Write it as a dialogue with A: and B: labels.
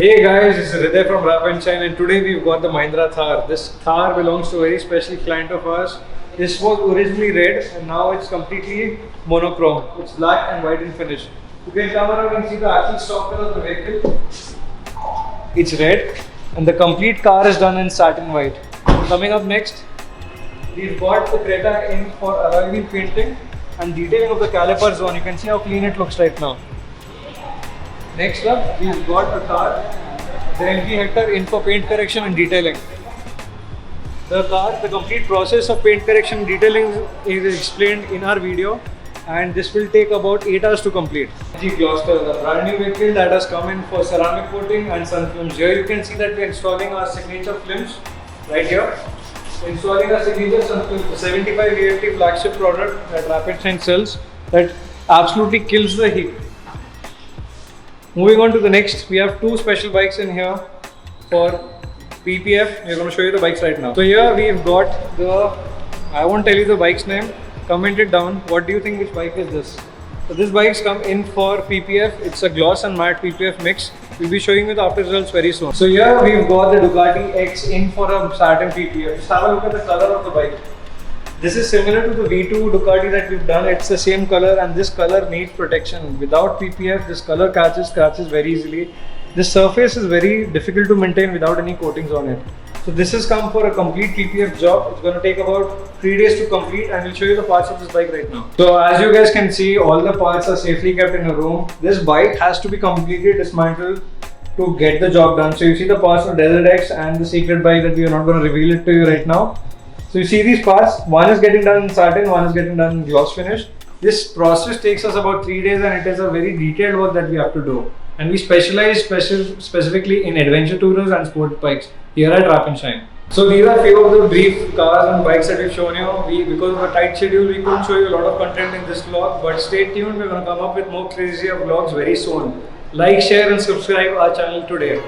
A: Hey guys, this is Hriday from Rap and Shine, and today we've got the Mahindra Thar. This Thar belongs to a very special client of ours. This was originally red and now it's completely monochrome. It's black and white in finish. You can come around and see the actual stock color of the vehicle. It's red and the complete car is done in satin white. Coming up next, we've got the Creta in for alloy wheel painting and detailing of the caliper zone. You can see how clean it looks right now. Next up, we've got a Thar, the MG Hector in for paint correction and detailing. The complete process of paint correction and detailing is explained in our video, and this will take about 8 hours to complete. The gloster, the brand new vehicle that has come in for ceramic coating and sun films. Here you can see that we are installing our signature films right here. Installing our signature sun films, the 75 AFT flagship product that Rapid Shine sells that absolutely kills the heat. Moving on to the next, we have two special bikes in here for PPF. We're going to show you the bikes right now. So here we've got I won't tell you the bike's name, comment it down. What do you think which bike is this? So this bike's come in for PPF. It's a gloss and matte PPF mix. We'll be showing you the after results very soon. So here we've got the Ducati X in for a satin PPF. Just have a look at the color of the bike. This is similar to the V2 Ducati that we've done. It's the same color and this color needs protection. Without PPF, this color scratches very easily. This surface is very difficult to maintain without any coatings on it. So this has come for a complete PPF job. It's going to take about 3 days to complete, and we'll show you the parts of this bike right now. So as you guys can see, all the parts are safely kept in a room. This bike has to be completely dismantled to get the job done. So you see the parts of Desert X and the secret bike that we are not going to reveal it to you right now. So you see these parts, one is getting done in satin, one is getting done in gloss finish. This process takes us about 3 days and it is a very detailed work that we have to do. And we specialize specifically in adventure tourers and sport bikes here at Rap and Shine. So these are few of the brief cars and bikes that we've shown you. Because of a tight schedule, we couldn't show you a lot of content in this vlog, but stay tuned, we're going to come up with more crazier vlogs very soon. Like, share and subscribe our channel today.